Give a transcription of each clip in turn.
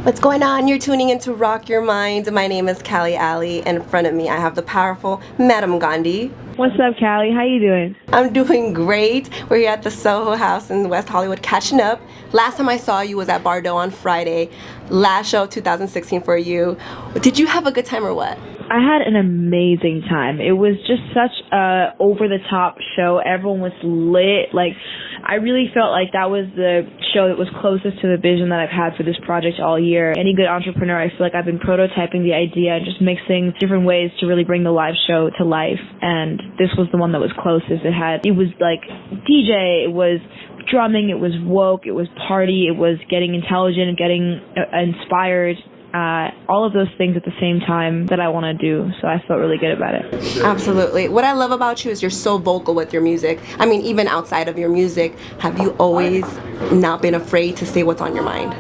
What's going on? You're tuning into Rock Your Mind. My name is Cali Ali, and in front of me I have the powerful Madame Gandhi. What's up, Cali? How you doing? I'm doing great. We're here at the Soho House in West Hollywood catching up. Last time I saw you was at Bardot on Friday. Last show 2016 for you. Did you have a good time or what? I had an amazing time. It was just such a over-the-top show. Everyone was lit. Like, I really felt like that was the show that was closest to the vision that I've had for this project all year. Any good entrepreneur, I feel like I've been prototyping the idea and just mixing different ways to really bring the live show to life. And this was the one that was closest. It was like DJ, it was drumming, it was woke, it was party, it was getting intelligent, getting inspired. All of those things at the same time that I want to do, so I felt really good about it. Absolutely. What I love about you is you're so vocal with your music. I mean, even outside of your music, have you always not been afraid to say what's on your mind?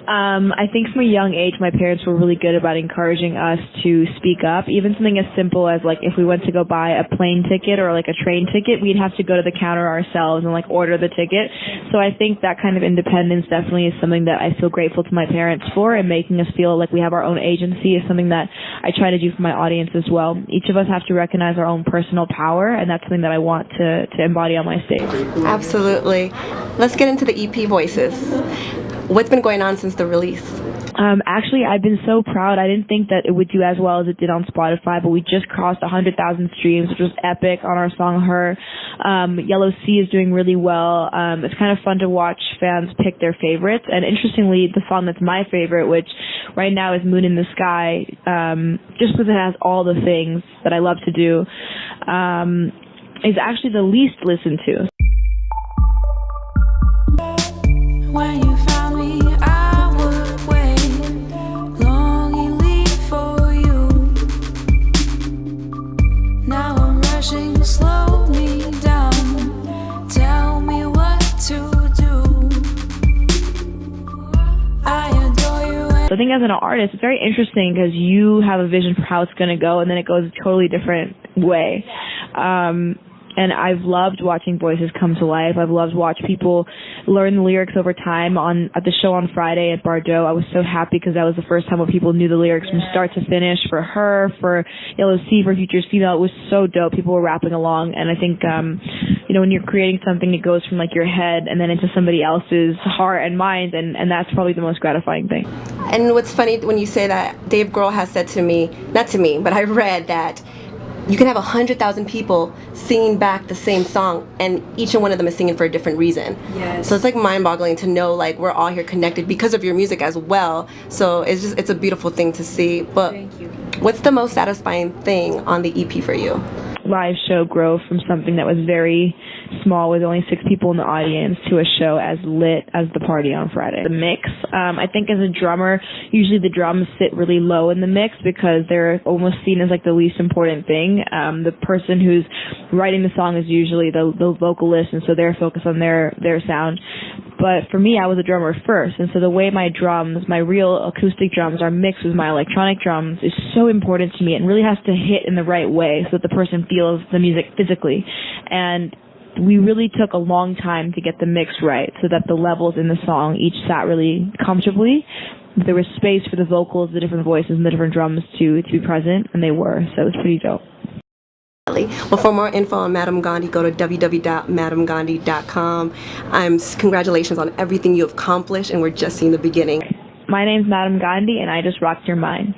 I think from a young age, my parents were really good about encouraging us to speak up. Even something as simple as, like, if we went to go buy a plane ticket or like a train ticket, we'd have to go to the counter ourselves and like order the ticket. So I think that kind of independence definitely is something that I feel grateful to my parents for, and making us feel like we have our own agency is something that I try to do for my audience as well. Each of us have to recognize our own personal power, and that's something that I want to embody on my stage. Absolutely. Let's get into the EP Voices. What's been going on since the release? Actually, I've been so proud. I didn't think that it would do as well as it did on Spotify, but we just crossed 100,000 streams, which was epic on our song Her. Yellow Sea is doing really well. It's kind of fun to watch fans pick their favorites. And interestingly, the song that's my favorite, which right now is Moon in the Sky, just because it has all the things that I love to do, is actually the least listened to. When you found me, I would wait longingly for you. Now I'm rushing slowly down. Tell me what to do. I adore you. So I think as an artist, it's very interesting because you have a vision for how it's going to go, and then it goes a totally different way. And I've loved watching voices come to life. I've loved watching people learn the lyrics over time. At the show on Friday at Bardot, I was so happy because that was the first time where people knew the lyrics from start to finish. For Her, for Yellow Sea, for Future's Female, it was so dope. People were rapping along, and I think when you're creating something, it goes from like your head and then into somebody else's heart and mind, and that's probably the most gratifying thing. And what's funny when you say that, Dave Grohl has said to me, not to me, but I read that you can have 100,000 people singing back the same song, and each one of them is singing for a different reason. Yes. So it's like mind-boggling to know, like, we're all here connected because of your music as well. So it's a beautiful thing to see. But Thank you. What's the most satisfying thing on the EP for you? Live show grow from something that was very small with only 6 people in the audience to a show as lit as the party on Friday. The mix, I think as a drummer, usually the drums sit really low in the mix because they're almost seen as like the least important thing. The person who's writing the song is usually the vocalist, and so they're focused on their sound. But for me, I was a drummer first, and so the way my drums, my real acoustic drums, are mixed with my electronic drums is so important to me. It really has to hit in the right way so that the person feels the music physically. And we really took a long time to get the mix right so that the levels in the song each sat really comfortably. There was space for the vocals, the different voices, and the different drums to be present, and they were, so it was pretty dope. Well, for more info on Madame Gandhi, go to www.madamegandhi.com. Congratulations on everything you have accomplished, and we're just seeing the beginning. My name's Madame Gandhi, and I just rocked your mind.